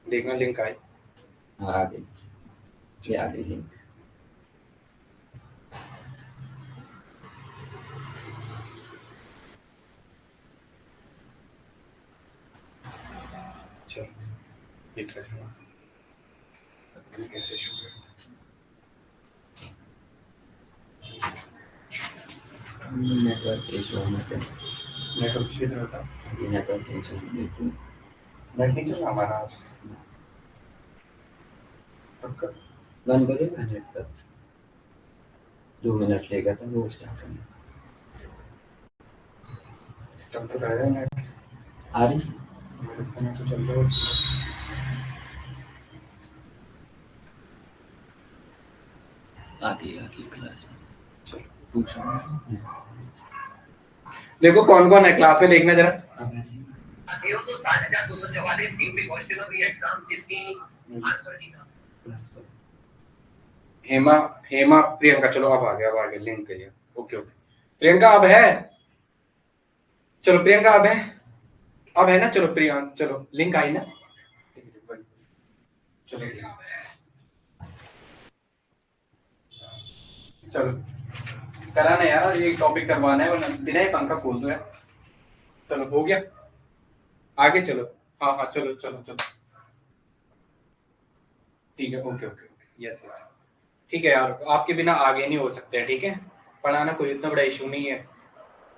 देखना लिंक आए। हाँ आ गई, ये आ गई लिंक। चलो एक सेकंड, कैसे शुरू करते नेटवर्क इशू होने पे, नेटवर्क इधर होता, ये नेटवर्क इशू बिल्कुल नेट नहीं चल रहा हमारा आज पक्का। बंद करेगा नेट का, 2 मिनट लेगा तो वो स्टार्ट करना। चल तो रहा है नेट, आ रही मेरे फोन में तो चल रहा है। आ गई क्लास चलो पूछो। देखो कौन कौन है क्लास में, देखना जरा। तो 60,244 यूपी कांस्टेबल एग्जाम जिसकी आंसर की था। हेमा, हेमा प्रियंका, चलो अब आ गया लिंक है। ओके ओके प्रियंका अब है, चलो प्रियंका अब है ना, चलो प्रियांश, चलो लिंक आई ना, चलो चलो कराना यार, ये टॉपिक करवाना है वरना बिना ही पंखा खोल दो यार। चलो हो गया, आगे चलो। हाँ हाँ चलो चलो चलो, ठीक है okay okay okay, yes yes ठीक है यार, आपके बिना आगे नहीं हो सकते, ठीक है। पढ़ाना कोई इतना बड़ा इशू नहीं है।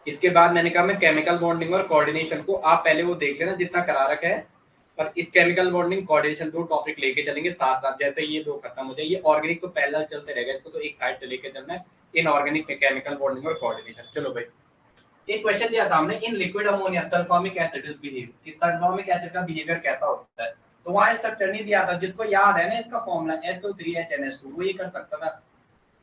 इसके बाद मैंने कहा मैं केमिकल बॉन्डिंग और कोऑर्डिनेशन को आप पहले वो देख लेना जितना करा रखा है, और इस केमिकल बॉन्डिंग कोऑर्डिनेशन दो टॉपिक लेके चलेंगे साथ साथ, जैसे ये दो खत्म हो जाए, ये ऑर्गेनिक तो पहला चलते रहेगा, इसको तो एक साइड से लेके चलना है। इनऑर्गेनिक में केमिकल बॉन्डिंग और कोऑर्डिनेशन, चलो भाई। एक क्वेश्चन दिया था हमने, in liquid ammonia sulfamic acid is behave, कि सल्फोमिक एसिड का बिहेवियर कैसा होता है। तो वहां स्ट्रक्चर नहीं दिया था, जिसको याद है ना इसका फॉर्मूला SO3HNH2, वो ये कर सकता था।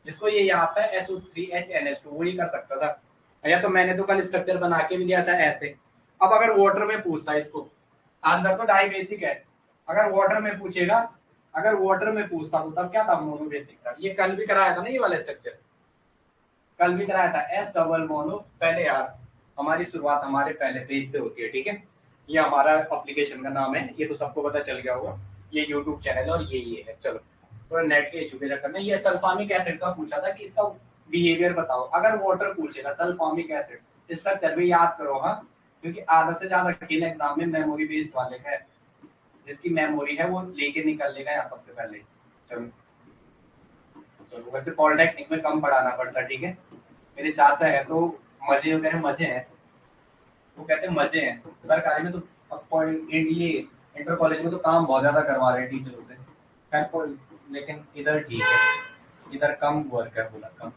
जिसको ये याद था SO3HNH2, वो ये कर सकता था। या तो मैंने तो कल स्ट्रक्चर बना के भी दिया था ऐसे। अब अगर वाटर में पूछता है इसको, आंसर तो डाई बेसिक है। अगर वाटर में पूछेगा, अगर वाटर में पूछता तो तब क्या था, मोनो बेसिक था। ये कल भी कराया था ना, ये वाला स्ट्रक्चर कल भी कराया था, एस डबल मोनो। पहले यार हमारी शुरुआत हमारे पहले पेज से होती है, ठीक है। ये हमारा एप्लीकेशन का नाम है, ये तो सबको पता चल गया होगा, ये यूट्यूब चैनल है और ये है। चलो तो नेट के इशू के चक्कर में ये सल्फामिक एसिड का पूछा था कि इसका बिहेवियर बताओ। अगर वाटर पूछेगा सल्फामिक एसिड, स्ट्रक्चर भी याद करो हाँ, क्योंकि आधा से ज्यादा कठिन एग्जाम में मेमोरी बेस्ड वाले का है, जिसकी मेमोरी है वो लेके निकल लेगा यहाँ सबसे पहले। चलो चलो, वैसे पॉलिटेक्निक में कम पढ़ाना पड़ता, ठीक है। मेरे चाचा है तो मजे कह रहे मजे हैं, वो कहते हैं मजे हैं। सरकारी में तो अब ये इंटर कॉलेज में तो काम बहुत ज्यादा करवा रहे हैं टीचरों से, खैर लेकिन इधर ठीक है, इधर कम वर्क है, बोला कम।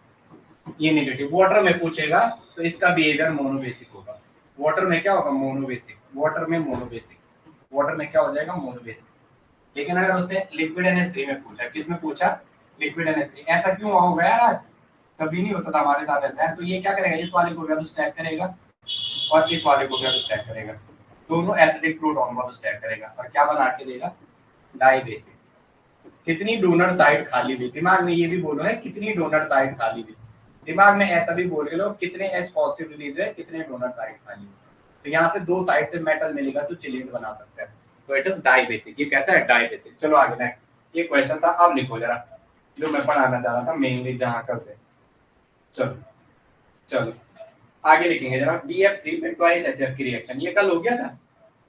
ये नेगेटिव वाटर में पूछेगा तो इसका बिहेवियर मोनोबेसिक होगा। वाटर में क्या होगा, मोनोबेसिक। वाटर में मोनोबेसिक, वाटर में क्या हो जाएगा, मोनोबेसिक। लेकिन अगर उसने लिक्विड NH3 में पूछा, किस में पूछा, लिक्विड NH3, ऐसा क्यों होगा यार आज, कभी नहीं होता था हमारे साथ ऐसा। तो ये क्या करेगा, इस वाले को भी अब स्टैक करेगा और इस वाले को भी अब स्टैक करेगा, दोनों एसिडिक प्रोटॉन को अब स्टैक करेगा और क्या बना के देगा, डाई बेसिक। कितनी डोनर साइड खाली हुई, दिमाग में ये भी बोलो है कितनी डोनर साइड खाली हुई। दिमाग में ऐसा भी बोल के लो कितने H पॉजिटिव रिलीज है, कितने डोनर साइड खाली हुई। तो यहाँ से दो साइड से मेटल मिलेगा तो चिलेट बना सकते हैं। तो इट इज डाई बेसिक। ये कैसा है, डाई बेसिक। चलो आगे नेक्स्ट, ये क्वेश्चन था, अब लिखो जरा जो मैं पढ़ाना चाह रहा था मेनली जहाँ करते। चलो चलो आगे लिखेंगे जरा, BF3 पे ट्वाइस HF की रिएक्शन, ये कल हो गया था।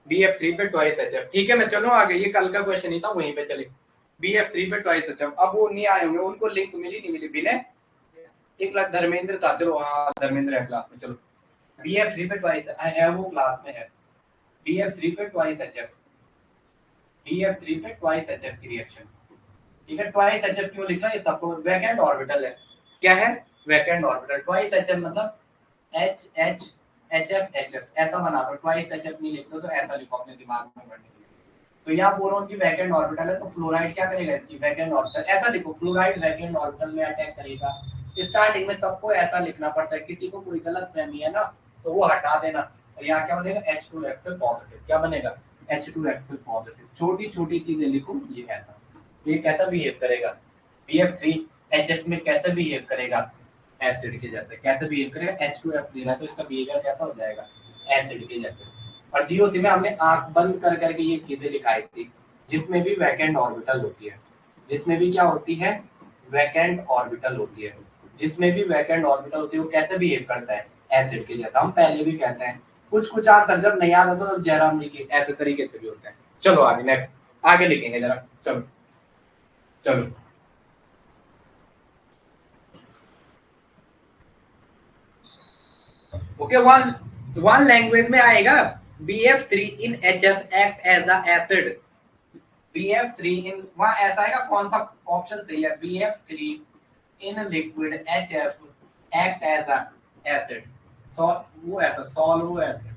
BF3 पे ट्वाइस HF, ठीक है। मैं चलो आगे, ये कल का क्वेश्चन ही था, वहीं पे चले। BF3 पे ट्वाइस HF, अब वो नहीं आए होंगे, उनको लिंक मिली नहीं मिली, विनय एक लाख, धर्मेंद्र था, चलो हाँ धर्मेंद्र है क्लास में, चलो। BF3 पे ट्वाइस है, वो क्लास में है। BF3 पे ट्वाइस HF, BF3 पे ट्वाइस HF की रिएक्शन, ठीक है। ट्वाइस HF क्यों लिखा, ये सबको वैकेंट ऑर्बिटल है। क्या है, वैकेंट ऑर्बिटल। ट्वाइस HF मतलब HHHF ऐसा बना दो, ट्वाइस HF नहीं लिख दो तो ऐसा लिखो अपने दिमाग में पढ़ने के लिए। तो यहाँ बोरोन की वैकेंट ऑर्बिटल है, तो फ्लोराइड क्या करेगा, इसकी वैकेंट ऑर्बिटल, ऐसा लिखो फ्लोराइड वैकेंट ऑर्बिटल में अटैक करेगा। स्टार्टिंग में सबको ऐसा लिखना पड़ता है, किसी को कोई गलत फहमी है ना तो वो हटा देना। और यहाँ क्या बनेगा, H2F पे पॉजिटिव, क्या बनेगा, H2F पे पॉजिटिव। छोटी छोटी चीजें लिखो, ये ऐसा, ये कैसा बिहेव करेगा, BF3 HF में कैसे बिहेव करेगा, एसिड के जैसे। कैसे बिहेव करेगा, H2F देना तो इसका बिहेवियर कैसा हो जाएगा, एसिड के जैसे। और 0C में हमने आंख बंद कर करके ये चीजें लिखाई थी, जिसमें भी वैकेंट ऑर्बिटल होती है, जिसमें भी क्या होती है, वैकेंट ऑर्बिटल होती है, जिसमें भी वैकेंट ऑर्बिटल होती है वो कैसे बिहेव करता है, एसिड के जैसा। हम पहले भी कहते हैं कुछ कुछ आंसर जब नहीं आता तो जयराम जी के ऐसे तरीके से भी होते हैं। चलो आगे नेक्स्ट, आगे लिखेंगे जरा, चलो चलो। ओके, वन लैंग्वेज में आएगा BF3 in HF act as a acid। BF3 in, वहां ऐसा आएगा, कौन सा ऑप्शन सही है, BF3 in liquid HF act as a acid। वो ऐसा सॉल्व एसिड,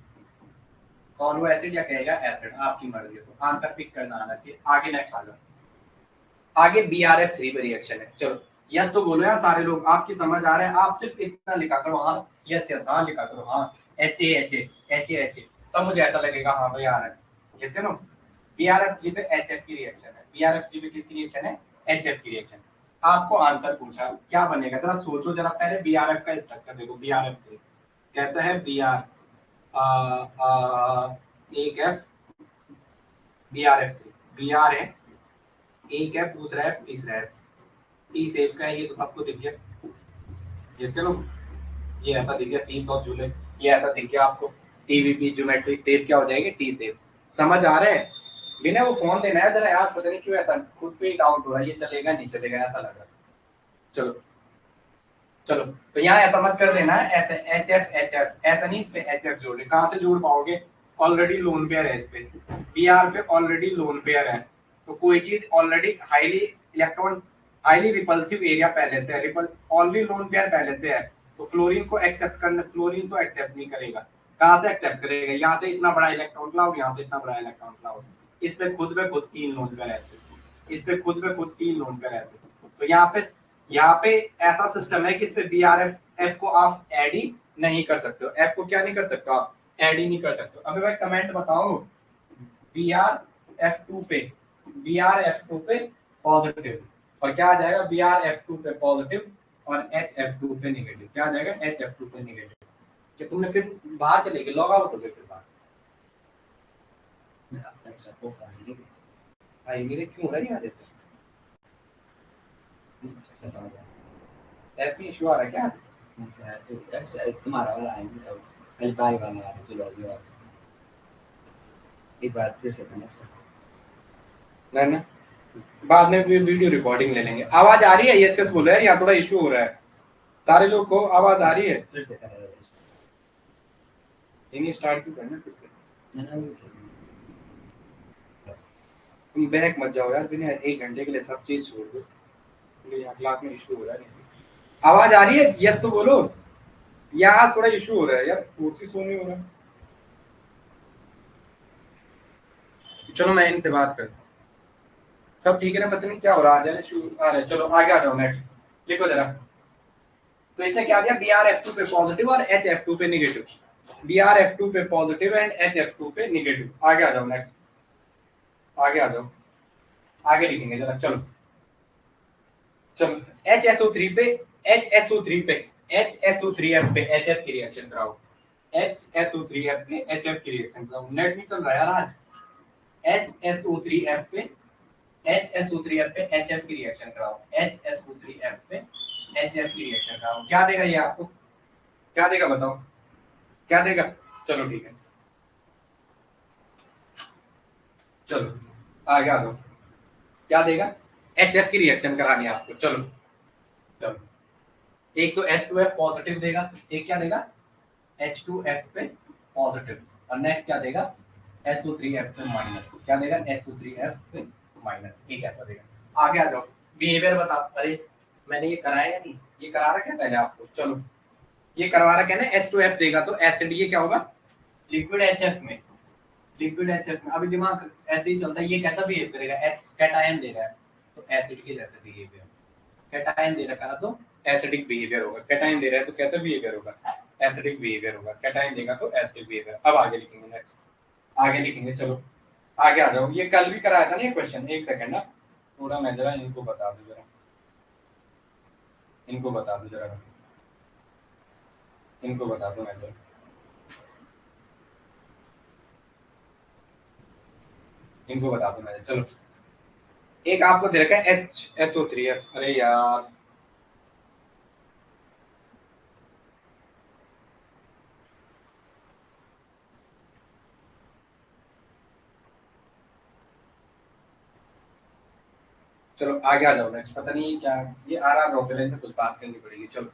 सॉल्व एसिड या कहेगा एसिड, आपकी मर्जी है, तो आंसर पिक करना आना चाहिए। आगे नेक्स्ट आ जाओ, आगे BRF3 पे रिएक्शन है। चलो यस तो बोलो यार सारे लोग, आपकी समझ आ रहा है, आप सिर्फ इतना लिखा करो हाँ यस यस, हाँ लिखा करो हाँ HA तब मुझे ऐसा लगेगा हाँ भाई आ रहा है। यस नो, BRF3 पे HF की रिएक्शन है, BRF3 पे किसकी रिएक्शन है, HF की रिएक्शन। आपको आंसर पूछा क्या बनेगा, जरा सोचो जरा, पहले BRF का स्ट्रक्चर देखो, BRF3 कैसा है, BR एक F, BRF3 BR है, एक F, दूसरा F, तीसरा F, टी सेफ का है, ये तो सबको दिख गया। ये चलो, ये ऐसा दिख गया, सी सॉफ्ट जूले, ये ऐसा दिख गया आपको, टीवीपी ज्योमेट्री सेफ क्या हो जाएगी, टी सेफ। समझ आ रहा है, बिना वो फोन देना है जरा याद, पता नहीं क्यों ऐसा खुद पे ही डाउट हो रहा है, ये चलेगा नहीं चलेगा ऐसा लग रहा है। चलो चलो, तो यहाँ ऐसा मत कर देना ऐसे HF ऐसा नहीं, इस पे HF जोड़े, कहाँ से जोड़ पाओगे, ऑलरेडी लोन पेयर है इस पे, BR पे ऑलरेडी लोन पेयर है, तो कोई चीज already highly electron, highly repulsive area पहले से है, ऑलरेडी लोन पेयर पहले से है, तो फ्लोरीन को एक्सेप्ट करना, फ्लोरीन तो एक्सेप्ट नहीं करेगा, कहाँ से एक्सेप्ट करेगा, यहाँ से इतना बड़ा इलेक्ट्रॉन क्लाउड, यहाँ से इतना बड़ा इलेक्ट्रॉन क्लाउड, इस पे खुद पे खुद 3 लोन पेयर ऐसे, इस पे खुद पे खुद 3 लोन पेयर ऐसे, तो यहाँ पे ऐसा सिस्टम है कि इस पे BRF को आप ऐड ही नहीं कर सकते हो, F को क्या नहीं कर सकते हो आप, ऐड ही नहीं कर सकते हो। अबे भाई कमेंट बताओ, BRF2 पे, BRF2 पे पॉजिटिव, और क्या आ जाएगा, BRF2 पे पॉजिटिव और HF2 पे नेगेटिव, क्या आ जाएगा, HF2 पे नेगेटिव। कि तुमने फिर बाहर चले गए, लॉग आउट हो गए फिर बाहर, आएंगे क्यों हो रहा है यहाँ जैसे ऐप में इशू आ रहा है क्या, तुम्हारा वाला आएंगे अब कल बाय वाला आ रहा है, चलो अगली बार एक बार फिर से करना स्टार्ट ना बाद में भी वीडियो रिकॉर्डिंग ले लेंगे। आवाज आ रही है, यस यस बोलो यार, यहाँ थोड़ा इशू हो रहा है, सारे लोग को आवाज आ रही है, फिर से करें इन्हीं स्टार्ट क्यों करना फिर से, ना तुम बहक मत जाओ यार, बिना 1 घंटे के लिए सब चीज छोड़ दो, यहाँ क्लास में इशू हो रहा है। आवाज आ रही है, यस तो बोलो, यहाँ थोड़ा इशू हो रहा है यार, कुर्सी सोने हो रहा है। चलो मैं इनसे बात करता हूँ, सब ठीक है ना, पता नहीं क्या हो रहा है, इशू आ रहा है। चलो आगे आ जाओ, नेक्स्ट लिखो जरा। तो इसने क्या दिया, BRF2 पे पॉजिटिव और HF2 पे नेगेटिव, BRF2 पे पॉजिटिव एंड HF2 पे नेगेटिव। आगे आ जाओ नेक्स्ट, आगे आ जाओ, आगे लिखेंगे जरा, चलो चलो। HSO3 पे, HSO3 पे, HSO3F पे HF की रिएक्शन कराओ, HSO3F पे HF की रिएक्शन कराओ, नेट नहीं चल रहा यार आज। HSO3F पे, HSO3F पे HF की रिएक्शन कराओ, HSO3F पे HF की रिएक्शन कराओ, क्या देगा ये आपको, क्या देगा बताओ, क्या देगा, चलो ठीक है, चलो आगे आ जाओ, क्या देगा, HF की रिएक्शन करानी है आपको। चलो चलो, एक तो H2F पॉजिटिव देगा, एक क्या देगा, H2F पे पॉजिटिव, और नेक्स्ट क्या देगा, SO3F पे माइनस, क्या देगा, SO3F पे माइनस, एक ऐसा देगा। आगे आ जाओ, बिहेवियर बता, अरे मैंने ये कराया या नहीं, ये करा रखा है पहले आपको, चलो ये करवा रखा है ना, H2F देगा तो एसिड, ये क्या होगा, लिक्विड HF में, लिक्विड HF में, अभी दिमाग ऐसे ही चलता है, ये कैसा बिहेव करेगा, कैटायन दे रहा है तो एसिड के जैसे बिहेवियर, कैटायन दे रखा है तो एसिडिक बिहेवियर होगा, कैटायन दे रहा है तो कैसा बिहेवियर होगा, एसिडिक बिहेवियर होगा, कैटायन देगा तो एसिडिक बिहेवियर। अब आगे लिखेंगे नेक्स्ट, आगे लिखेंगे, चलो आगे आ जाओ। ये कल भी कराया था ना ये क्वेश्चन, एक सेकंड ना, थोड़ा मैं जरा इनको बता दूं, जरा इनको बता दूं, जरा इनको बता दूं मैं, जरा इनको बता दूं मैं, चलो एक आपको दे रखा है HSO3F। अरे यार चलो आगे आ जाओ नेक्स्ट। पता नहीं क्या ये आ रहा, रोकेलेन से कुछ बात करनी पड़ेगी। चलो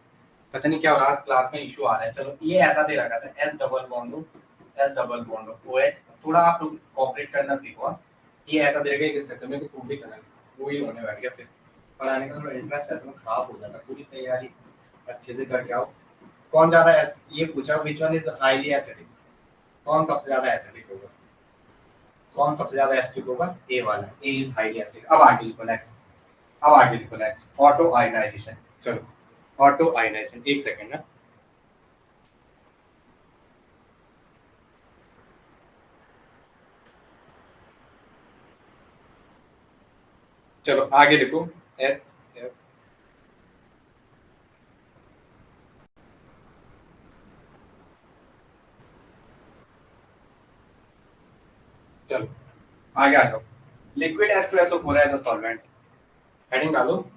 पता नहीं क्या हो रहा है, क्लास में इशू आ रहा है। चलो ये ऐसा दे रखा था एस डबल बॉन्ड OH। थोड़ा आप लोग कोऑपरेट करना सीखो। ये ऐसा दे रखा है, किस में तो प्रूव भी करना, वो ही होने बैठ गया। फिर पढ़ाने का थोड़ा इंटरेस्ट ऐसे में खराब हो जाता। पूरी तैयारी अच्छे से करके आओ। कौन ज्यादा ये पूछा which one is highly acidic, कौन सबसे ज्यादा एसिडिक होगा, कौन सबसे ज्यादा एसिडिक होगा, ए वाला, ए इज हाईली एसिडिक। अब आगे लिखो नेक्स्ट, अब आगे लिखो नेक्स्ट, ऑटो आयनाइजेशन। चलो ऑटो आयनाइजेशन, एक सेकंड ना। चलो आगे लिखो एस एफ। चलो आगे आ जाओ। Liquid H2SO4 as a solvent, heading डालो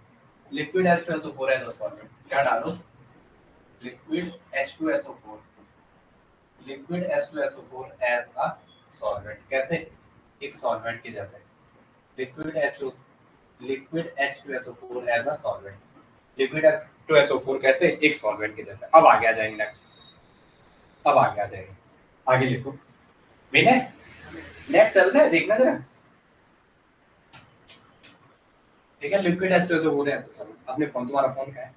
liquid H2SO4 as a solvent. क्या डालो, liquid H2SO4, liquid H2SO4 as a solvent. कैसे, एक सॉल्वेंट के जैसे। Liquid H2SO4 as a solvent, liquid H2SO4 कैसे, एक सॉल्वेंट के जैसे। अब आगे आ जाएंगे नेक्स्ट, अब आगे आ जाएंगे। आगे लिखो विनय, नेट चल रहा है देखना जरा। ठीक है, liquid H2SO4 as a solvent. अपने फोन, तुम्हारा फोन क्या है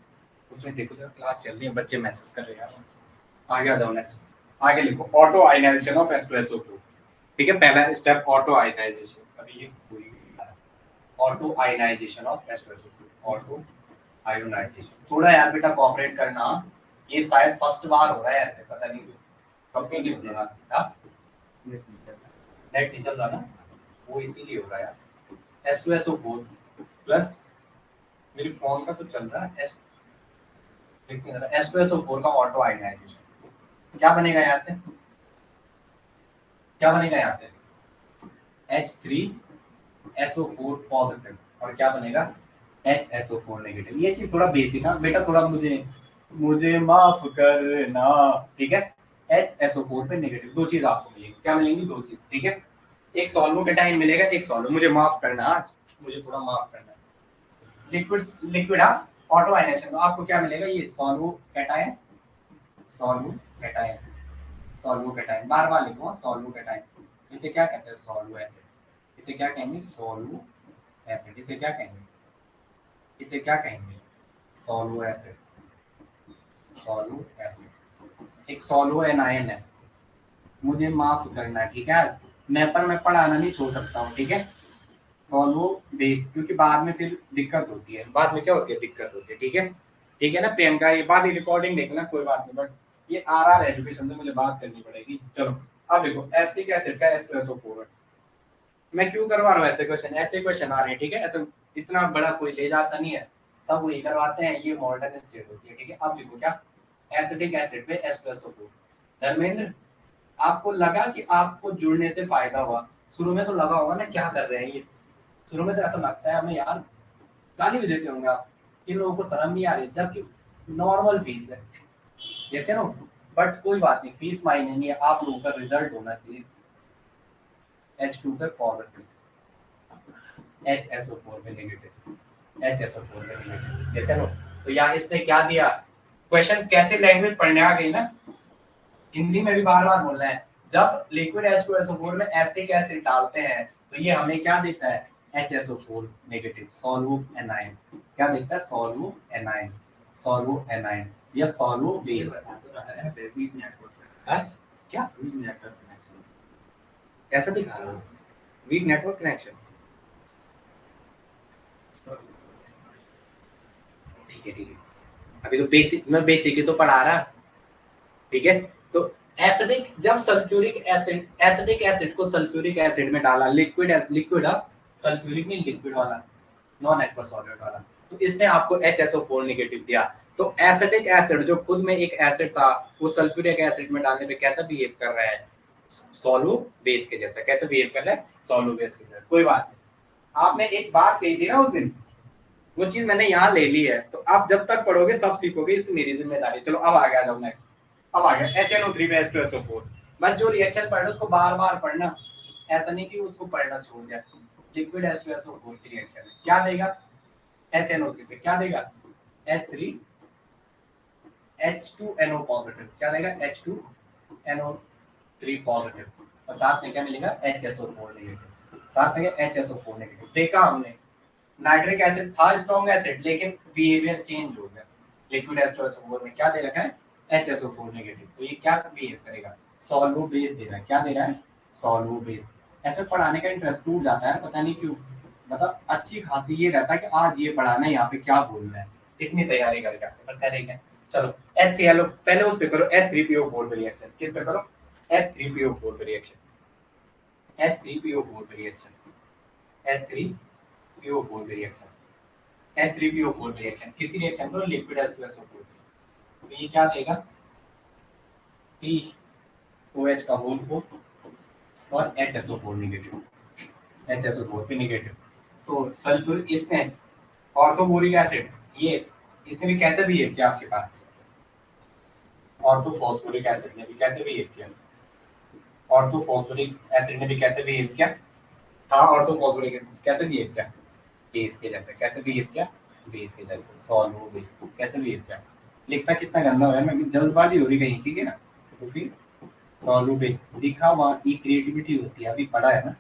उसमें देखो जरा, क्लास चल रही है, बच्चे मैसेज कर रहे हैं यार। आगे आ जाओ नेक्स्ट, आगे लिखो ऑटो आयनाइजेशन ऑफ H2SO4। ठीक है, पहला स्टेप ऑटो आयनाइजेशन। अभी ये auto ionisation of H2SO4, auto ionisation. थोड़ा यार बेटा कोऑपरेट करना, ये शायद फर्स्ट बार हो रहा है ऐसे, पता नहीं कब क्यों नहीं हो रहा। नेट नहीं चल रहा ना, वो इसीलिए हो रहा है यार। H2SO4 प्लस, मेरी फोन का तो चल रहा है H2SO4 का ऑटो आयनाइजेशन। क्या बनेगा यहाँ से, क्या बनेगा यहाँ से, H3SO4 पॉजिटिव, और क्या बनेगा HSO4 नेगेटिव। ये चीज थोड़ा बेसिक है बेटा, थोड़ा मुझे माफ करना। ठीक है, HSO4 पे नेगेटिव, दो चीज आपको मिलेगी। क्या मिलेंगी, दो चीज। ठीक है, एक सॉल्वो कैटायन मिलेगा, एक सॉल्वो, मुझे माफ करना आज, मुझे थोड़ा माफ करना। लिक्विड लिक्विड ऑटो आयनाइजेशन, तो आपको क्या मिलेगा, ये सॉल्वो कैटायन, सॉल्वो कैटायन, सॉल्वो कैटायन। बार बार लिखूंगा सॉल्वो कैटायन। इसे क्या कहते हैं, सॉल्वो एसिड। इसे क्या कहेंगे, सॉल्वो एसिड। इसे क्या कहेंगे, इसे क्या कहेंगे, सॉल्वो एसिड, सॉल्वो एसिड। एक सॉल्वो एनायन है, मुझे माफ करना। ठीक है, मैं पढ़ाना नहीं छोड़ सकता हूँ। ठीक है, सॉल्वो बेस, क्योंकि बाद में फिर दिक्कत होती है, बाद में क्या होती है, दिक्कत होती है। ठीक है, ठीक है ना प्रियंका, ये बाद रिकॉर्डिंग देखना, कोई बात नहीं, बट ये RR एजुकेशन से मुझे बात करनी पड़ेगी। चलो अब देखो एसिटिक एसिड का H2SO4 है। मैं क्यों करवा रहा हूँ ऐसे क्वेश्चन, ऐसे क्वेश्चन आ रहे हैं। ठीक है, ऐसे इतना बड़ा कोई ले जाता नहीं है, सब वही करवाते हैं, ये मॉडर्न स्टेट होती है। ठीक है, अब देखो क्या, एसिटिक एसिड पे H2SO4। धर्मेंद्र, आपको लगा कि आपको जुड़ने से फायदा हुआ, शुरू में तो लगा होगा ना क्या कर रहे हैं ये, शुरू में तो ऐसा लगता है हमें यार, गाली भी देते होंगे आप, इन लोगों को शर्म नहीं आ रही, जबकि नॉर्मल फीस है जैसे ना। बट कोई बात नहीं, फीस मायने नहीं है, आप लोगों का रिजल्ट होना चाहिए। H2 पे पॉजिटिव, HSO4 पे नेगेटिव, HSO4 पे नेगेटिव, जैसे ना। तो यहाँ इसने क्या दिया, क्वेश्चन कैसे लैंग्वेज पढ़ने आ गई ना, हिंदी में भी बार बार बोलना है। जब लिक्विड H2SO4 में एसिटिक एसिड डालते हैं तो ये हमें क्या देता है, HSO4 नेगेटिव, सॉल्वो एनायन। क्या देता है, सॉल्वो एनायन, सॉल्वो एनायन या सॉल्वो बेस। क्या ऐसा दिखा रहा हूँ, वीक नेटवर्क कनेक्शन। ठीक है, ठीक है, अभी तो बेसिक, मैं बेसिक ही तो पढ़ा रहा। ठीक है, तो एसिडिक, जब सल्फ्यूरिक एसिड, एसिडिक एसिड को सल्फ्यूरिक एसिड में डाला, लिक्विड लिक्विड, सल्फ्यूरिक नहीं, लिक्विड वाला, नॉन एक्वस सॉल्वेंट वाला, तो इसने आपको HSO4 नेगेटिव दिया। तो एसिटिक एसिड जो खुद में एक एसिड था, वो सल्फ्यूरिक एसिड में डालने पे कैसा बिहेव कर रहा है, सॉल्वो बेस के जैसा। कैसे बिहेव कर रहा है, सॉल्वो बेस के जैसा। कोई बात नहीं, आपने एक बात कही थी ना उस दिन, वो चीज मैंने यहाँ ले ली है, तो आप जब तक पढ़ोगे सब सीखोगे, इसकी मेरी जिम्मेदारी। चलो अब आ जाओ नेक्स्ट। अब आ गया HNO3 में H2SO4। बस जो रिएक्शन पढ़ना उसको बार बार पढ़ना, ऐसा नहीं कि उसको पढ़ना छोड़ दिया। लिक्विड H2SO4 की रिएक्शन है, क्या देगा HNO3 पे, क्या देगा H3 H2NO पॉजिटिव, क्या देगा H2NO3 पॉजिटिव, और साथ में क्या मिलेगा HSO4 नेगेटिव, साथ में HSO4 नेगेटिव। देखा हमने नाइट्रिक एसिड था स्ट्रॉन्ग एसिड, लेकिन बिहेवियर चेंज हो गया। लिक्विड H2SO4 में क्या दे रखा है HSO4 नेगेटिव, तो ये क्या बिहेव करेगा, सॉल्वो बेस दे रहा है, क्या दे रहा है सॉल्वो बेस। ऐसे पढ़ाने का इंटरेस्ट टूट जाता है, पता नहीं क्यों। मतलब अच्छी खासी ये रहता है कि आज ये पढ़ाना है, यहाँ पे क्या बोलना है, इतनी तैयारी करके आते हैं, करेंगे। चलो HClO पहले उस पे करो, H3PO4 पे रिएक्शन, किस पे करो H3PO4 पे रिएक्शन, H3PO4 पे रिएक्शन, H3PO4 पे रिएक्शन, H3PO4 पे रिएक्शन, किसी रिएक्शन करो लिक्विड H2SO4, तो ये क्या देगा POH का होल 4 और HSO4 नेगेटिव, HSO4 पे नेगेटिव। तो सल्फ्यूर इसने ऑर्थोबोरिक एसिड, ये इसने भी कैसे बिहेव किया आपके पास, ऑर्थोफॉस्फोरिक एसिड ने भी कैसे बिहेव किया, ऑर्थोफॉस्फोरिक एसिड ने भी कैसे बिहेव किया था, ऑर्थोफॉस्फोरिक एसिड कैसे बिहेव किया बेस के जैसे, कैसे बिहेव किया बेस के जैसे, सॉल्वो बेस कैसे बिहेव किया। लिखता कितना गंदा है, मैं जल्दबाजी हो रही कहीं, ठीक है ना, तो फिर सॉल्वो बेस लिखा हुआ की क्रिएटिविटी होती है, अभी पढ़ा है ना,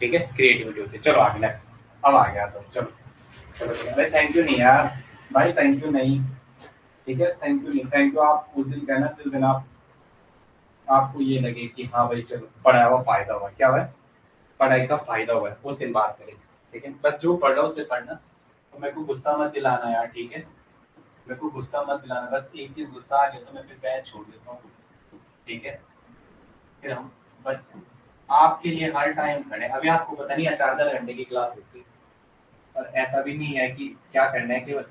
ठीक है क्रिएटिविटी होती है। चलो आगे नेक्स्ट, अब आ गया तो चलो चलो भाई, थैंक यू नहीं यार भाई, थैंक यू नहीं, ठीक है थैंक यू नहीं, थैंक यू आप उस दिन कहना जिस दिन आपको ये लगे कि हाँ भाई चलो पढ़ाया हुआ फायदा हुआ, क्या हुआ पढ़ाई का फायदा हुआ है, उस दिन बात करेंगे, ठीक है। बस जो पढ़ रहा हूँ उससे पढ़ना, तो मेरे को गुस्सा मत दिलाना यार, ठीक है, मेरे को गुस्सा मत दिलाना, बस एक चीज गुस्सा आ गया तो मैं फिर बैच छोड़ देता हूँ, ठीक है। फिर हम बस आपके लिए हर टाइम खड़े। अभी आपको पता नहीं है 4-4 घंटे की क्लास होती है, और ऐसा भी नहीं है कि क्या करना है केवल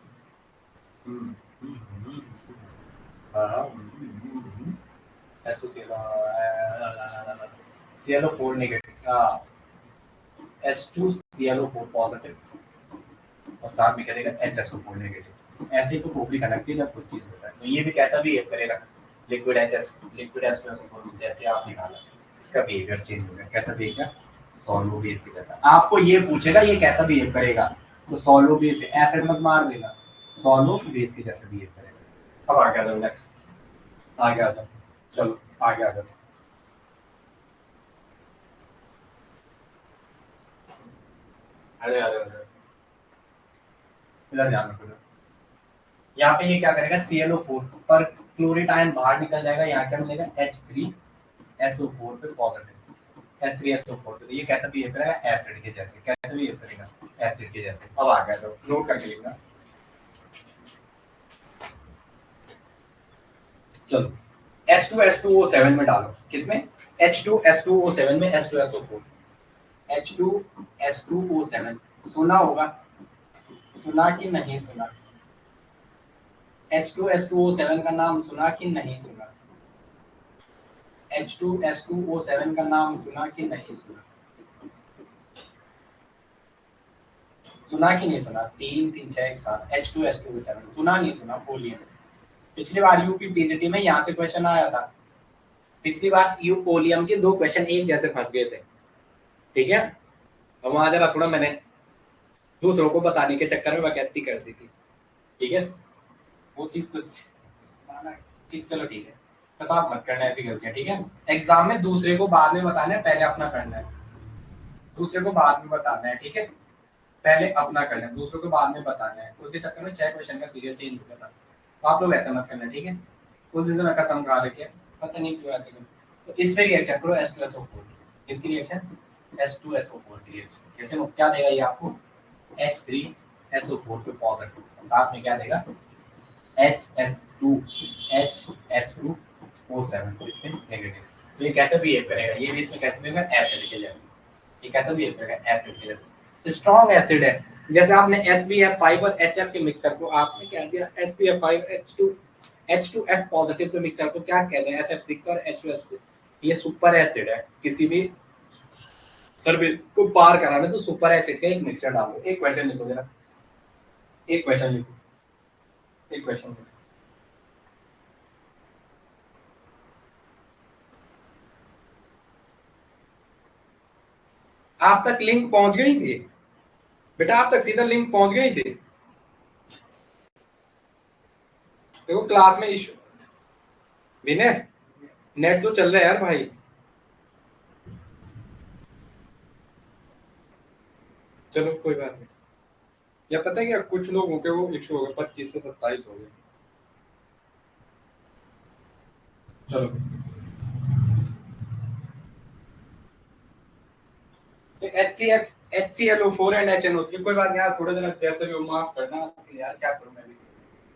ClO4 नेगेटिव, H2ClO4 पॉजिटिव, और साथ में क्या देगा HSO4 नेगेटिव। ऐसे ही तो खोपड़ी खनकती है जब कुछ चीज होता है, तो ये भी कैसा बिहेव करेगा लिक्विड H2SO4, जैसे आप निकाला इसका बिहेवियर चेंज हो गया, कैसा बिहेवियर सॉल्वो बेस के जैसा। आपको ये पूछेगा ये कैसा बिहेव करेगा, तो सॉल्वो बेस एसिड मत मार देना, सॉल्वो बेस के जैसा बिहेव करेगा। अब आगे आ जाओ नेक्स्ट, आगे आ जाओ, चलो आगे आ जाओ, अरे अरे अरे इधर ध्यान रखो। यहाँ पे ये क्या करेगा ClO4 पर क्लोरीन आयन बाहर निकल जाएगा, यहाँ क्या मिलेगा H3SO4 पे पॉजिटिव, H3SO4 पे, ये कैसा बिहेव करेगा एसिड के जैसे, कैसे बिहेव करेगा एसिड के जैसे। अब आ गया तो नोट करके लिखना, चलो H2H2O7 में डालो, किसमें H2H2O7 में H2SO4, H2H2O7 सुना होगा, सुना कि नहीं सुना, H2H2O7 का नाम सुना कि नहीं सुना, H2H2O7 का नाम सुना कि नहीं सुना, सुना कि नहीं सुना, 3 3 6 एक साथ H2H2O7 सुना नहीं सुना पोलियम। पिछली बार यूपी पीजीटी में यहाँ से क्वेश्चन आया था, पिछली बार यू पोलियम के 2 क्वेश्चन एक जैसे फंस गए थे, ठीक है। अब वहां जरा थोड़ा मैंने दूसरों को बताने के चक्कर में वकालती कर दी थी, ठीक है, वो चीज कुछ ठीक, चलो ठीक है, बस आप मत करना ऐसी गलतियां, ठीक है। एग्जाम में दूसरे को बाद में बताना है, पहले अपना करना है, दूसरे को बाद में बताना है, ठीक है, पहले अपना करना है, दूसरों को बाद में बताना है। उसके चक्कर में 6 क्वेश्चन का सीरियल चेंज हो गया था, तो आप लोग ऐसा मत करना, ठीक है। उस दिन से मैं कसम खा रखी है, पता नहीं क्यों ऐसे करो। तो इस पे रिएक्शन करो H2SO4, इसकी रिएक्शन H2SO4 की रिएक्शन कैसे, क्या देगा ये आपको H3SO4 पे पॉजिटिव, साथ में क्या देगा HSO7 इसमें नेगेटिव। तो ये कैसे बिहेव करेगा, ये भी इसमें कैसे बिहेव करेगा एसिड के जैसे, ये कैसे बिहेव करेगा एसिड के जैसे, स्ट्रॉन्ग एसिड है। जैसे आपने SbF5 और HF के मिक्सचर को आपने क्या दिया SbF5 H2F पॉजिटिव के मिक्सचर को क्या कहते हैं SF6 और H2SO, ये सुपर एसिड है, किसी भी सरफेस को पार कराना तो सुपर एसिड का एक मिक्सचर डालो। एक क्वेश्चन लिखो जरा, एक क्वेश्चन लिखो, एक क्वेश्चन लिखो। आप तक लिंक पहुंच गई थी बेटा, आप तक सीधा लिंक पहुंच गई थी। देखो क्लास में इशू विनय, नेट तो चल रहा है यार भाई। चलो कोई बात नहीं। या पता है क्या, कुछ लोगों के वो इशू हो गए, 25 से 27 हो गए। चलो HClO4 एंड HNO3, कोई बात नहीं यार, थोड़े दिन जैसे भी हो माफ करना यार, क्या करूं मैं भी,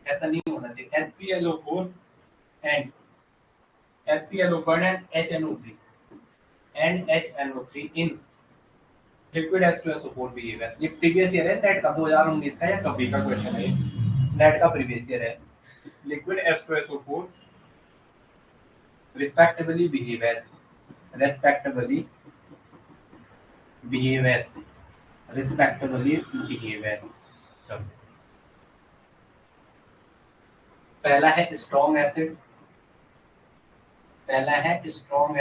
ऐसा नहीं होना चाहिए। HClO4 and HNO3 and HNO3 in liquid H2SO4 behavior। ये प्रीवियस ईयर है नेट का, 2019 का या कभी का क्वेश्चन है, नेट का प्रीवियस ईयर है। लिक्विड H2SO4 respectively behaves चलो, पहला है strong acid, and strong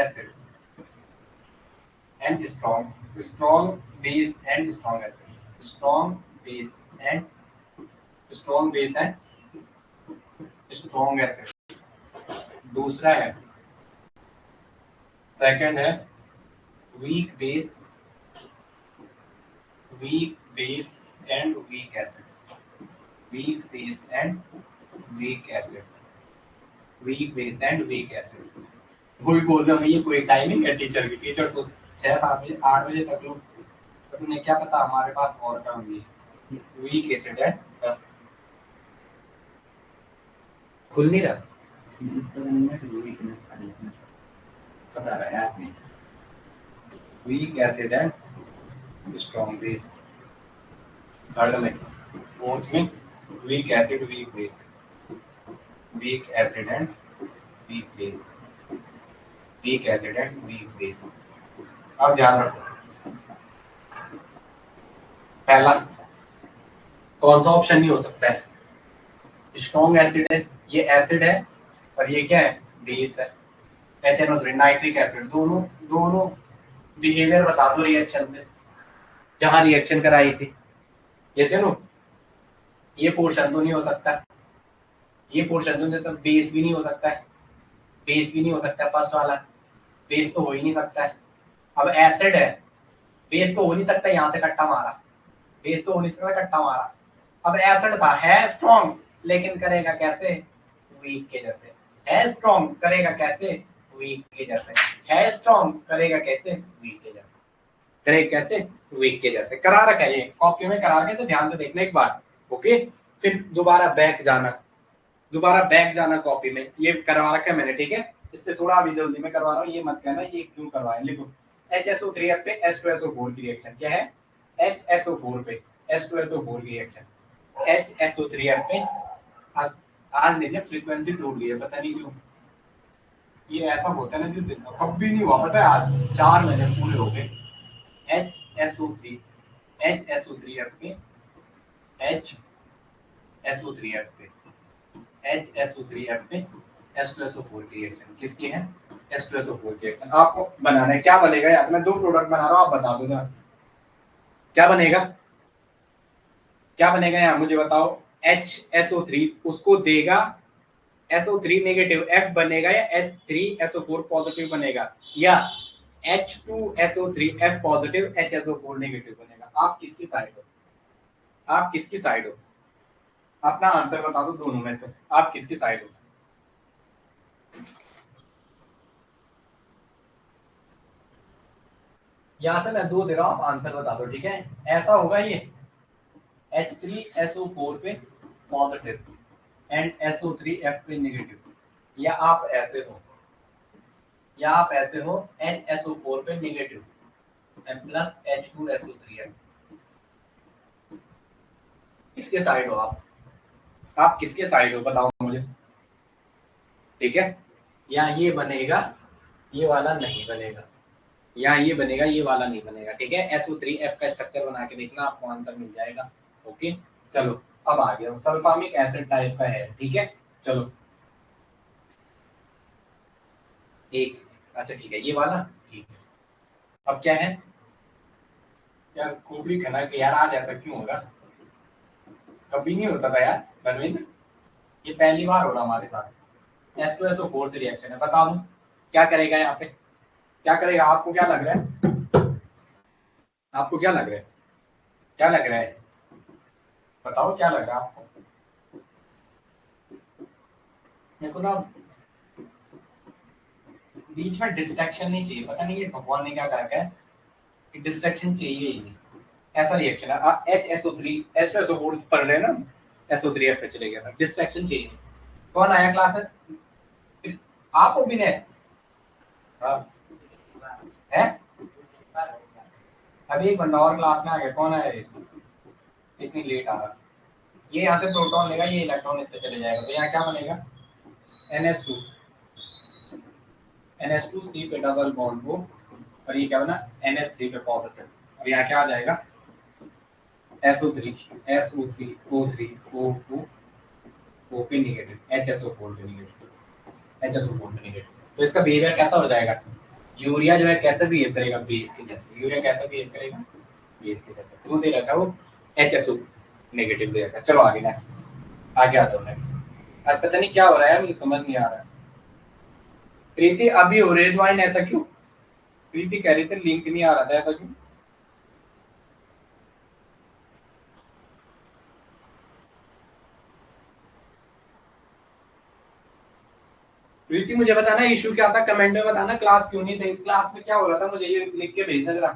base and strong acid, strong base and strong acid. दूसरा है, सेकंड है weak base and weak acid, weak base and weak acid. वही बोल रहा हूँ, ये कोई टाइमिंग है टीचर की, टीचर तो 6-7 बजे 8 बजे तक लोग, पर उन्हें क्या पता हमारे पास और काम भी है। वीक एसिड है, खुल नहीं रहा, इस पर नेट वीकनेस आ रही है, बता रहा है आपने। Weak acid and strong base, third में, फोर्थ में weak acid weak base, weak acid and weak base, weak acid and weak base. अब ध्यान रखो, पहला कौन सा ऑप्शन नहीं हो सकता है, स्ट्रॉन्ग एसिड है, ये एसिड है और ये क्या है, बेस है। HNO3 नाइट्रिक एसिड, दोनों बिहेवियर बता दो रिएक्शन से, जहां रिएक्शन कराई थी। जैसे नो, ये पोर्शन तो नहीं हो सकता, ये पोर्शन तो बेस भी नहीं हो सकता है, फर्स्ट वाला बेस तो हो ही नहीं सकता है। अब एसिड है, बेस तो हो नहीं सकता, यहाँ से कट्टा मारा, बेस तो हो नहीं सकता, कट्टा मारा। अब एसिड था, है स्ट्रॉन्ग, लेकिन करेगा कैसे, वीक के जैसे। है स्ट्रॉन्ग, करेगा कैसे, वीक के जैसे। है स्ट्रॉन्ग, करेगा कैसे, वीक के जैसे। करेगा कैसे, वीक के जैसे। करा रखा है ये कॉपी में, करा रखा है, ध्यान से देखना एक बार, ओके। फिर दोबारा बैक जाना कॉपी में, ये करवा रखा है मैंने, ठीक है। इससे थोड़ा अभी जल्दी में करवा रहा हूँ, ये मत कहना ये क्यों करवाया। लिखो HSO3 पे H2SO4 की रिएक्शन क्या है, HSO4 पे H2SO4 की रिएक्शन, HSO3 पे आज नहीं, फ्रीक्वेंसी टूट गई है, पता नहीं क्यों। ये ऐसा होता है ना जिस दिन कभी नहीं हुआ, पता है आज 4 महीने पूरे हो गए। HSO3 पे HSO3 पे H2SO4 की रिएक्शन किसकी है, H2SO4 की रिएक्शन। आपको बनाना है, क्या बनेगा यहाँ से, मैं 2 प्रोडक्ट बना रहा हूँ, आप बता दो ना क्या बनेगा यहाँ, मुझे बताओ। HSO3 उसको देगा SO3 नेगेटिव, F बनेगा, या H3SO4 पॉजिटिव बनेगा, या H2SO3 F positive HSO4 negative बनेगा। आप किसकी साइड हो, अपना आंसर बता दो, दोनों में से आप किसकी साइड हो। यहां से मैं 2 दे रहा हूं, आप आंसर बता दो, ठीक है। ऐसा होगा ये H3SO4 पे पॉजिटिव एंड SO3F पे नेगेटिव, या आप ऐसे हो HSO4 पे नेगेटिव प्लस H2SO3F। किसके साइड हो आप किसके साइड हो बताओ मुझे, ठीक है। या ये बनेगा, ये वाला नहीं बनेगा, यहाँ ये बनेगा, ये वाला नहीं बनेगा, ठीक है। SO3F का स्ट्रक्चर बना के देखना, आपको आंसर मिल जाएगा। ओके चलो, अब आ गया सल्फामिक एसिड टाइप का है, ठीक है। चलो एक, अच्छा ठीक है, ये वाला ठीक है। अब क्या है यार, खोपड़ी खाना के यार, आज ऐसा क्यों होगा, कभी नहीं होता था यार धर्मेंद्र, ये पहली बार हो रहा हमारे साथ। H2SO4 से रिएक्शन है, बता दूं क्या करेगा यहाँ पे, क्या करेगा, आपको क्या लग रहा है, आपको क्या लग रहा है, क्या लग रहा है, बताओ क्या लग रहा है आपको। मेरे को ना बीच में डिस्ट्रैक्शन नहीं चाहिए, पता नहीं ये भगवान ने क्या कर रखा है, डिस्ट्रैक्शन चाहिए ही नहीं। ऐसा रिएक्शन है, HSO3 H2SO4 पढ़ रहे हैं ना, SO3F चले गया था, डिस्ट्रैक्शन चाहिए नहीं। कौन आया क्लास में, आप हो विनय, हाँ है, अभी एक बंदा और क्लास में आ गया, कौन है इतनी लेट आ रहा। ये यहाँ से प्रोटॉन लेगा, ये इलेक्ट्रॉन इस पे चले जाएगा, तो यहाँ क्या बनेगा NH2, NH2C पे डबल बॉन्ड हो, और ये क्या बना NH3 पे पॉजिटिव, और यहाँ क्या आ जाएगा SO3 SO3 O3 O2 O पे नेगेटिव, HSO4 पे नेगेटिव, HSO4 पे नेगेटिव। तो इसका बिहेवियर कैसा हो जाएगा, यूरिया जो है कैसे बिहेव करेगा बेस के जैसे, यूरिया कैसा बिहेव करेगा बेस के जैसे, क्यों दे रखा है वो HSO नेगेटिव दे रखा है। चलो आगे नेक्स्ट, आगे आ जाओ नेक्स्ट। आज पता नहीं क्या हो रहा है, मुझे समझ नहीं आ रहा है। प्रीति अभी हो रही है ज्वाइन, ऐसा क्यों, प्रीति कह रही थी लिंक नहीं आ रहा था, ऐसा क्यों। प्रीति मुझे बताना इशू क्या था, कमेंट में बताना, क्लास क्यों नहीं थे, क्लास में क्या हो रहा था, मुझे ये लिख के भेजना जरा,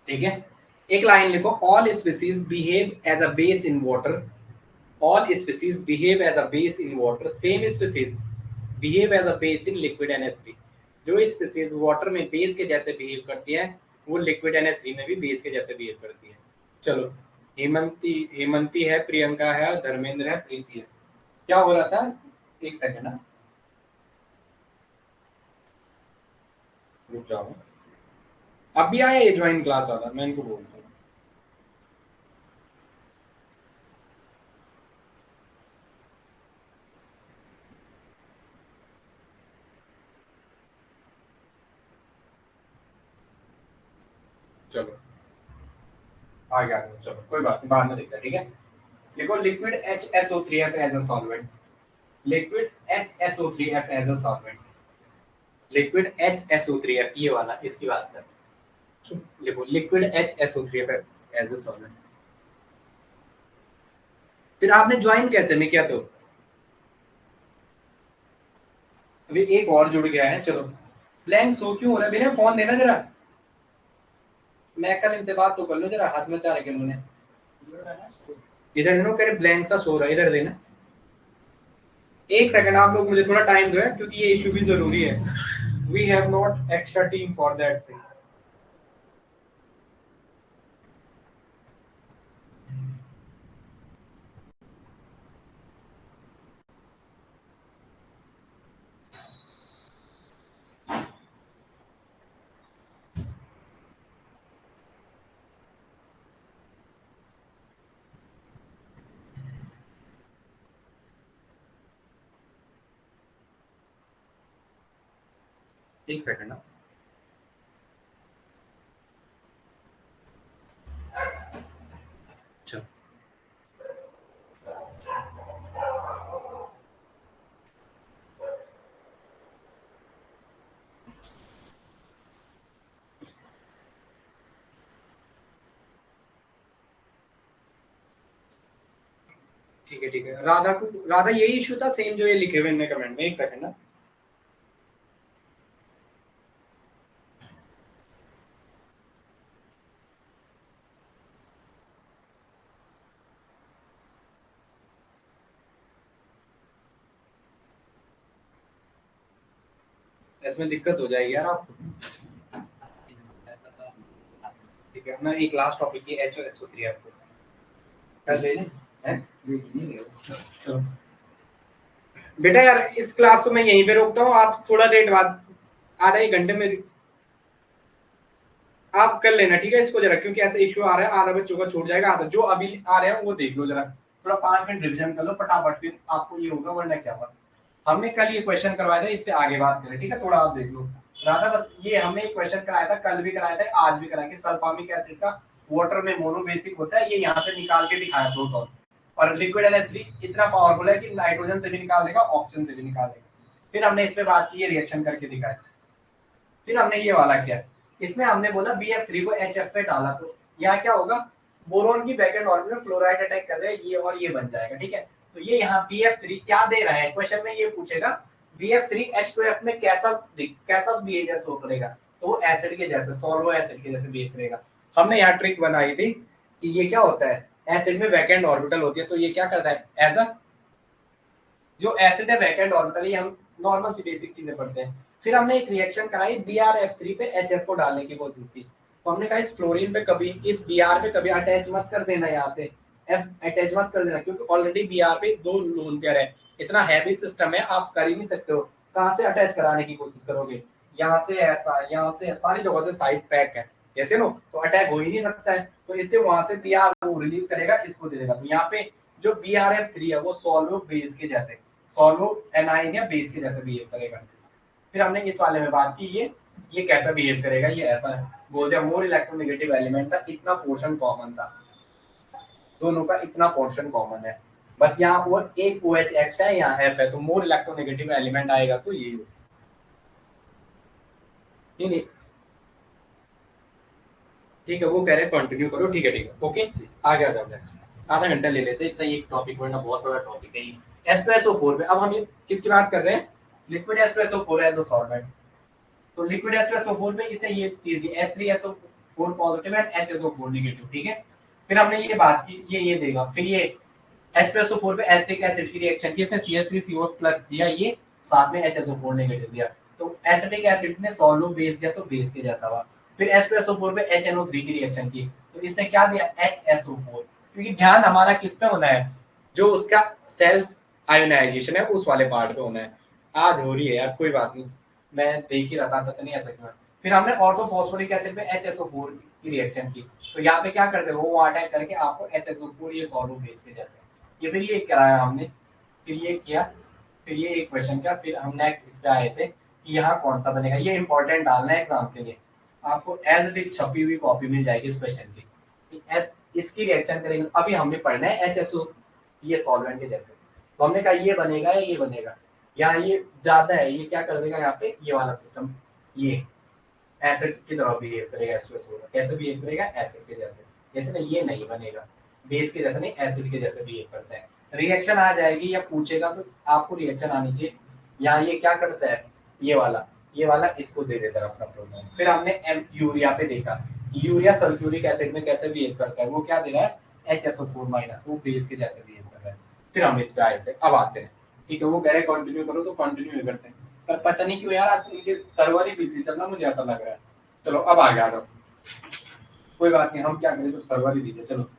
ठीक है। एक लाइन लिखो, all species behave as a base in water, all species behave as a base in water, same species behave as a base in liquid NH3। जो स्पीसीज वाटर में बेस के जैसे बिहेव करती है, वो लिक्विड NH3 में भी base के जैसे बिहेव करती है। चलो हेमंती है, प्रियंका है, धर्मेंद्र है, प्रीति है। क्या हो रहा था, एक सेकंड ना, रुक जाओ, अभी आया ये ज्वाइन क्लास वाला, मैं इनको बोलता हूँ। चलो आ गया, चलो कोई बात नहीं, बाद में देखते हैं, ठीक है। देखो liquid HSO3F as a solvent, liquid HSO3F as a solvent, liquid HSO3F ये वाला, इसकी बात कर, लिखो liquid HSO3F as a solvent. फिर आपने ज्वाइन कैसे में किया, तो अभी एक और जुड़ गया है, चलो ब्लैंक सो क्यों हो रहा है, बिना फोन देना जरा, मैं कल इनसे बात तो कर लूं जरा, हाथ में चाह रखे उन्होंने, इधर देना, कह रहे ब्लैंक सा सो रहा है, इधर देना, एक सेकंड आप लोग मुझे थोड़ा टाइम दो है, क्योंकि ये इशू भी जरूरी है, we have not extra team for that thing. एक सेकंड ना, चलो ठीक है, ठीक है। राधा को, राधा यही इशू था सेम जो ये लिखे हुए इनने कमेंट में, एक सेकंड ना, इसमें दिक्कत हो जाएगी यार आपको, ठीक है ना। एक लास्ट टॉपिक ये HSO3 आपको कर ले लें, हैं चलो बेटा यार, इस क्लास को मैं यहीं पे रोकता हूँ, आप थोड़ा लेट बाद आधा एक घंटे में आप कर लेना, ठीक है इसको जरा, क्योंकि ऐसे इश्यू आ रहा है, आधा बच्चों का छूट जाएगा, आधा जो अभी आ रहे हैं वो देख लो जरा, थोड़ा 5 मिनट रिविजन कर लो फटाफट, फिर आपको ये होगा, वरना क्या हुआ। हमने कल ये क्वेश्चन करवाया था, इससे आगे बात करें, ठीक है, थोड़ा आप देख लो राधा, बस ये हमने एक क्वेश्चन कराया था, कल भी कराया था, आज भी कराएंगे। सल्फामिक एसिड का वाटर में मोनो बेसिक होता है, ये यहाँ से निकाल के दिखाया प्रोटॉन, और लिक्विड NH3 इतना पावरफुल है कि नाइट्रोजन से भी निकाल देगा, ऑक्सीजन से भी निकाल देगा। फिर हमने इस पे बात की, रिएक्शन करके दिखाया। फिर हमने ये वाला किया, इसमें हमने बोला BF3 को HF पे डाला, तो यहाँ क्या होगा, बोरोन की बैकेंड ऑर्बिटल में फ्लोराइड अटैक कर रहा है, ये और ये बन जाएगा, ठीक है। तो ये यहाँ BF3 क्या दे रहा है, क्वेश्चन में ये पूछेगा BF3 H2F में कैसा बिहेवियर शो करेगा, तो वो एसिड के जैसे, सॉल्वो एसिड के जैसे बिहेव करेगा। हमने यहाँ ट्रिक बनाई थी कि ये क्या होता है, एसिड में वैकेंट ऑर्बिटल होती है, तो ये क्या करता है, एज अ जो एसिड है वैकेंट ऑर्बिटल, ये हम नॉर्मल सी बेसिक चीजें पढ़ते हैं। फिर हमने एक रिएक्शन कराई, BrF3 पे HF को डालने की कोशिश की, तो हमने कहा इस फ्लोरीन पे कभी, इस Br पे कभी अटैच मत कर देना, यहाँ से F अटैच मत कर देना, क्योंकि ऑलरेडी Br पे 2 लोन पेयर है, इतना हैवी सिस्टम है, आप कर ही नहीं सकते हो, कहाँ से अटैच कराने की कोशिश करोगे, यहाँ से ऐसा, यहाँ से सारी जगह से साइड पैक है, ऐसे नो, तो अटैक हो ही नहीं सकता है, तो इसलिए वहां से Br वो रिलीज करेगा, इसको दे देगा। तो यहाँ पे जो BrF3 है वो सॉल्वो बेस के जैसे, सॉल्वो एनाइन या बेस के जैसे बिहेव करेगा। फिर हमने इस वाले में बात की, ये कैसा बिहेव करेगा, ये ऐसा है, बोल दिया मोर इलेक्ट्रोनेगेटिव एलिमेंट था, इतना पोर्शन कॉमन था, दोनों का इतना पोर्शन कॉमन है, बस यहाँ और एक OH एक्स्ट्रा है, यहाँ F है, तो मोर इलेक्ट्रोनेगेटिव एलिमेंट आएगा, तो ये नहीं, ठीक है, वो कह रहे हैं कंटिन्यू करो, ठीक है ओके, आगे आ जाओ, आधा घंटा ले लेते हैं, इतना ये टॉपिक वरना बहुत बड़ा टॉपिक है ये। H2SO4 पे अब हम ये किसकी बात कर रहे हैं, liquid H2SO4 as a solvent. तो लिक्विड H2SO4 पे इसने ये चीज दी, H3SO4 positive and HSO4 negative, ठीक है। फिर हमने ये बात की, ये देगा, फिर ये H2SO4 पे एसिटिक एसिड की रिएक्शन की, इसने CH3CO प्लस दिया, ये साथ में HSO4 नेगेटिव दिया, तो एसिटिक एसिड ने सॉल्वो बेस दिया, तो बेस के जैसा हुआ। फिर H2SO4 पे HNO3 की रिएक्शन की, तो इसने क्या दिया, HSO4, क्योंकि ध्यान हमारा किस पे होना है, जो उसका सेल्फ आयोनाइजेशन है उस वाले पार्ट पे होना है। आज हो रही है यार, कोई बात नहीं, मैं देख ही रहा था, पता नहीं ऐसा क्यों। फिर हमने ऑर्थोफॉस्फोरिक एसिड पे HSO4 की रिएक्शन की, तो यहाँ पे क्या करते हैं, वो अटैक करके आपको HSO4 ये सॉल्वो बेस के जैसे, ये फिर ये कराया हमने, फिर ये किया, फिर ये एक क्वेश्चन किया, फिर हम नेक्स्ट इस पे आए थे कि यहाँ कौन सा बनेगा, ये इंपॉर्टेंट डालना है एग्जाम के लिए, आपको एज इट इज छपी हुई कॉपी मिल जाएगी इस क्वेश्चन की, इसकी रिएक्शन करेंगे। अभी हमने पढ़ना है HSO ये सॉल्वेंट के जैसे, तो हमने कहा ये बनेगा, ये बनेगा, यहाँ ये ज्यादा है, ये क्या कर देगा, यहाँ पे ये वाला सिस्टम ये एसिड की तरह बिहेव करेगा, H2SO कैसे बिहेव करेगा, एसिड के जैसे, जैसे ना ये नहीं बनेगा, बेस के जैसे नहीं, एसिड के जैसे बिहेव करता है। रिएक्शन आ जाएगी या पूछेगा तो आपको रिएक्शन आनी चाहिए, यहाँ ये क्या करता है, ये वाला इसको दे देता है अपना प्रोटॉन। फिर हमने यूरिया पे देखा, यूरिया सल्फ्यूरिक एसिड में कैसे बिहेव करता है, वो क्या दे रहा है, HSO4-, तो बेस के जैसे बिहेव कर रहा है। फिर हम इस पे आए थे, अब आते हैं, ठीक है, वो कह रहे कंटिन्यू करो, तो कंटिन्यू करते हैं, पर पता नहीं क्यों यार आज ये सर्वर ही बिजी चल रहा, मुझे ऐसा लग रहा है। चलो अब आगे आ जाओ, कोई बात नहीं, हम क्या करें, तो सर्वर ही बिजी। चलो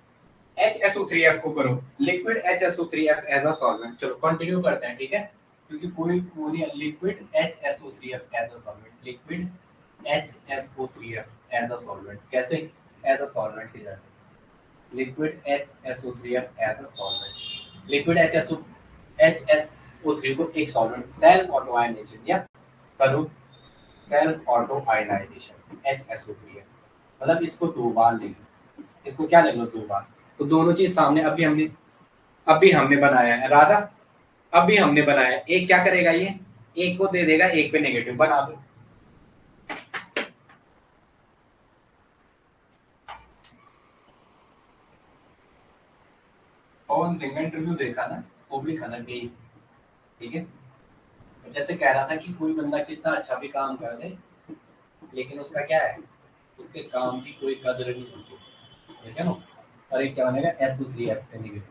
HSO3F को करो, liquid HSO3F as a solvent, चलो कंटिन्यू करते हैं, ठीक है, क्योंकि कोई liquid HSO3F as a solvent, liquid HSO3F as a solvent, कैसे, एज अ सॉल्वेंट के जैसे, liquid HSO3F as a solvent, liquid HSO3 को एक सॉल्वेंट सेल्फ ऑटो आयनाइजेशन दिया, करो सेल्फ ऑटो आयनाइजेशन HSO3F, मतलब इसको 2 बार ले लो, इसको क्या ले लो, 2 बार, तो दोनों चीज सामने अभी हमने बनाया है राधा, अभी हमने बनाया है, एक क्या करेगा, ये एक को दे देगा, एक पे नेगेटिव बना दो, पवन सिंह इंटरव्यू देखा ना, वो भी खाना गई, ठीक है, जैसे कह रहा था कि कोई बंदा कितना अच्छा भी काम कर दे, लेकिन उसका क्या है, उसके काम की कोई कदर नहीं होती, ठीक है ना। और एक क्या बनेगा, SO3F पे नेगेटिव।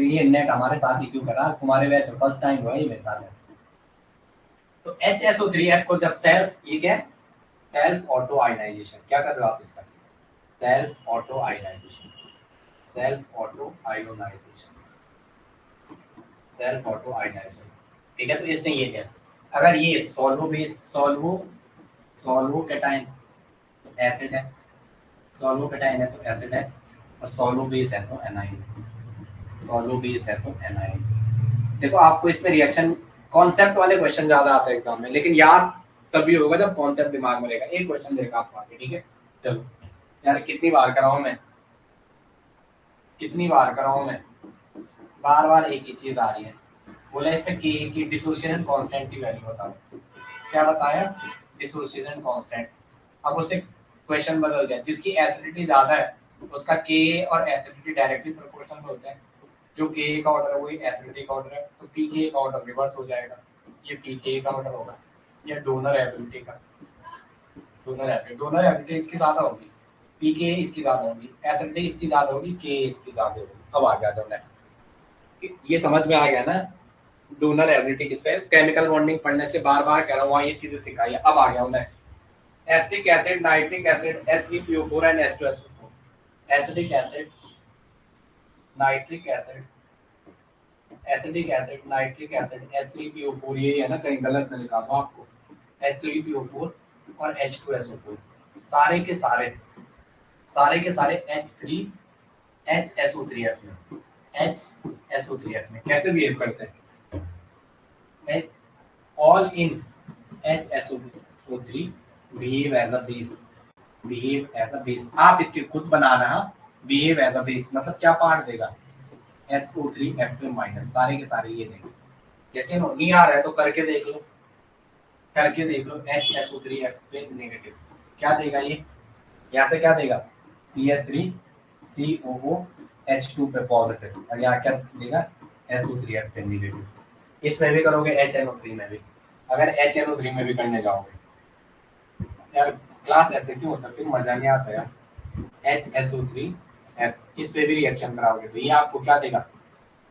ये नेट हमारे साथ ही क्यों कर रहा है, तुम्हारे बैच फर्स्ट टाइम हुआ है मेरे साथ ऐसे। तो HSO3F को जब सेल्फ, ये क्या है, सेल्फ ऑटो आयनाइजेशन, क्या कर रहे हो आप इसका, self auto ionisation, self auto ionisation, self auto ionisation, ठीक है, तो इसने ये किया, अगर ये सॉल्वो कैटायन एसिड है, सॉल्वो कैटायन है तो एसिड है, और सॉल्वो बेस है तो एनाइन, सॉल्वो बेस है तो एनाइन। देखो आपको इसमें रिएक्शन कॉन्सेप्ट वाले क्वेश्चन ज्यादा आते हैं एग्जाम में, लेकिन याद तभी होगा जब कॉन्सेप्ट दिमाग में रहेगा। एक क्वेश्चन देगा आपको आगे, ठीक है। चलो यार कितनी बार कराऊं मैं, कितनी बार कराऊं मैं, बार बार एक ही चीज आ रही है। बोला इसमें के की डिसोसिएशन कांस्टेंट की वैल्यू बताओ। क्या बताया? Dissociation constant. अब उसने क्वेश्चन बदल दिया, जिसकी एसिडिटी ज्यादा है उसका के और एसिडिटी डायरेक्टली प्रोपोर्शनल होते हैं। जो के का ऑर्डर है वही एसिडिटी का ऑर्डर है, तो पी के का ऑर्डर रिवर्स हो जाएगा। ये पी के का ऑर्डर होगा, ये डोनर एबिलिटी का, डोनर एबिलिटी इसकी ज्यादा होगी, पी के इसकी ज्यादा होगी, एसिडिटी इसकी ज्यादा होगी, के इसकी ज्यादा होगी। अब आगे आ जाओ नेक्स्ट। ये समझ में आ गया ना डोनर एबिलिटी किस पे? केमिकल बॉन्डिंग पढ़ने से बार बार कह रहा हूँ, वहाँ ये चीजें सिखाई है। अब आ गया हूँ next. Acetic acid, nitric acid, H3PO4 and H2SO4। Acetic acid, nitric acid, acetic acid, nitric acid, H3PO4, ये है ना, कहीं गलत न लिखा था आपको। H3PO4 और H2SO4 सारे के सारे H3HSO3F में, HSO3F में कैसे बिहेव करते हैं? All in HSO3 behave as a base, behave as a base। आप इसके खुद बनाना, behave as a base मतलब क्या पार्ट देगा? SO3F माइनस, सारे के सारे ये देंगे। जैसे नहीं आ रहा है तो करके देख लो, HSO3F पे नेगेटिव क्या देगा ये? यहाँ से क्या देगा? CH3COOH2 पे पॉजिटिव, और यहाँ क्या देगा? SO3F पे नेगेटिव। इसमें भी करोगे, HNO3 में भी। अगर HNO3 में भी करने जाओगे यार, क्लास ऐसे क्यों होता है, फिर मजा नहीं आता यार। HSO3F इस पे भी रिएक्शन कराओगे तो ये आपको क्या देगा?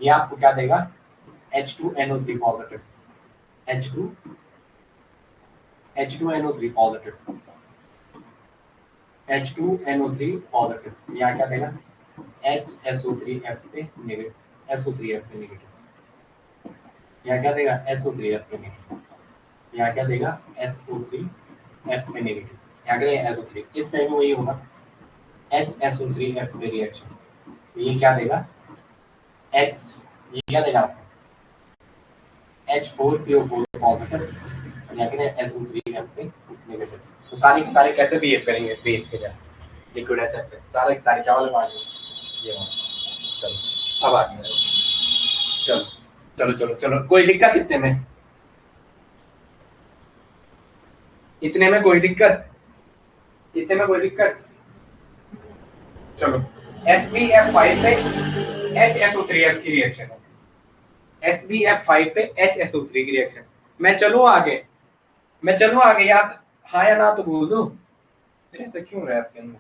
ये आपको क्या देगा? H2NO3 positive, H2NO3 positive, H2NO3 positive. यहाँ क्या देगा? HSO3F पे नेगेटिव, SO3F पे नेगेटिव। यहाँ क्या देगा? SO3F पे नेगेटिव। यहाँ क्या देगा? SO3F पे नेगेटिव। यहाँ क्या देगा? SO3। इसमें भी वही होगा, HSO3F पे रिएक्शन। तो ये क्या देगा? ये क्या देगा आपको? H4PO4 पॉजिटिव, यहाँ क्या देगा? SO3F पे नेगेटिव। तो सारे के सारे कैसे बिहेव करेंगे? बेस के जैसे, लिक्विड एसिड पे सारे के सारे क्या वाले मान लो, ये वाला। चलो अब आ गया। चलो चलो चलो चलो, कोई दिक्कत इतने में? इतने में कोई दिक्कत? इतने में कोई दिक्कत? चलो SbF5 पे HSO3F की रिएक्शन है, SbF5 पे HSO3 की रिएक्शन। मैं चलूं आगे, यार हाँ या ना तो बोल दो। फिर ऐसा क्यों रहा है आपके अंदर?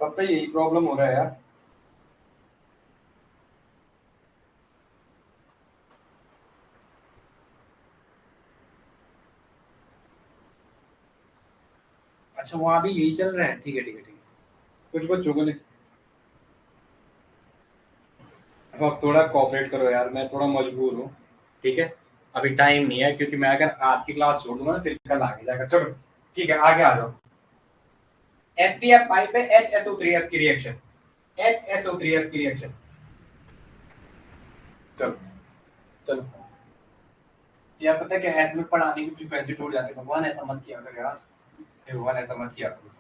सब पे यही प्रॉब्लम हो रहा है यार। अच्छा वहां भी यही चल रहा है, ठीक है ठीक है ठीक है। कुछ बच्चों को नहीं, अब आप थोड़ा कोऑपरेट करो यार, मैं थोड़ा मजबूर हूँ, ठीक है। अभी टाइम नहीं है, क्योंकि मैं अगर आज की क्लास छोड़ दूंगा फिर कल आगे जाकर। चलो ठीक है आगे आ जाओ। SbF5 पे HSO3F की रिएक्शन, HSO3F की रिएक्शन। चलो चलो यार, पता है क्या है, इसमें पढ़ाने की फ्रीक्वेंसी टूट जाती है। भगवान ऐसा मत किया कर यार, भगवान ऐसा मत किया करो।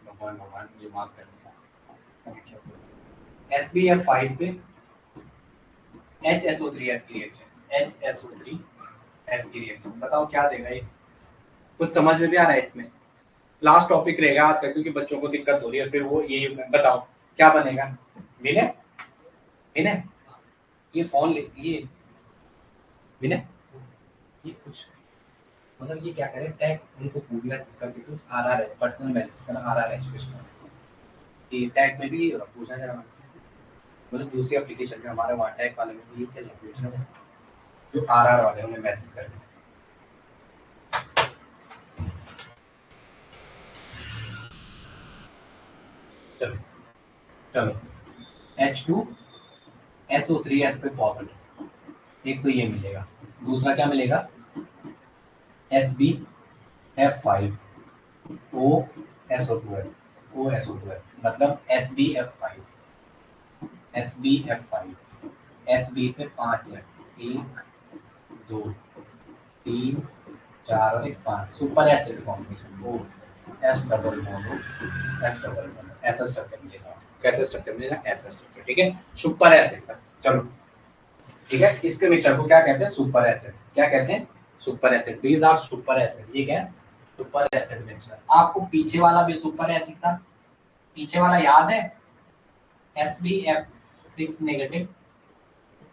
भगवान भगवान मुझे माफ कर दो। SbF5 पे HSO3F की रिएक्शन, HSO3F की रिएक्शन। बताओ क्या देगा ये? कुछ समझ में भी आ रहा है इसमें? लास्ट टॉपिक रहेगा आज का, क्योंकि बच्चों को दिक्कत हो रही है। फिर वो ये बताओ क्या बनेगा? विनय, विनय ये फोन ले, ये विनय ये कुछ मतलब ये क्या करें, टैग उनको पूरी मैसेज करके कुछ RR है, पर्सनल मैसेज करना, RR एजुकेशन ये टैग में भी पूछना जरा, मतलब दूसरी एप्लीकेशन में हमारे वहाँ टैग वाले में भी ये चीज़ पूछना है, जो RR वाले उन्हें मैसेज करके। चलो चलो H2SO3 पे पॉजिटिव, एक तो ये मिलेगा, दूसरा क्या मिलेगा SbF5OSO2F मतलब SbF5 Sb पे 5 है, 1 2 3 4 और 1 5 super acid combination O S double bond ऐसा स्ट्रक्चर मिलेगा। कैसा स्ट्रक्चर मिलेगा? ऐसा स्ट्रक्चर, ठीक है, सुपर एसिड का। चलो ठीक है, इसके मिक्सचर को क्या कहते हैं? Super acid. क्या कहते हैं? Super acid. These are super acid. ये क्या है? Super acid mixture. आपको पीछे वाला भी सुपर एसिड था, पीछे वाला याद है? SbF6 नेगेटिव,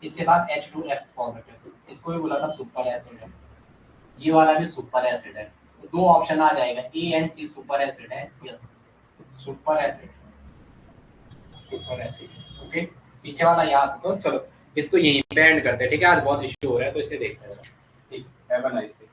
इसके साथ H2F पॉजिटिव, इसको भी बोला था सुपर एसिड है। ये वाला भी सुपर एसिड है। तो दो ऑप्शन आ जाएगा, A and C super acid है। Yes, super acid, super acid. Okay, पीछे वाला याद तो चलो इसको यहीं पे एंड करते हैं, ठीक है। आज बहुत इश्यू हो रहा है तो इसलिए देखते हैं। ठीक है, हैव अ नाइस डे।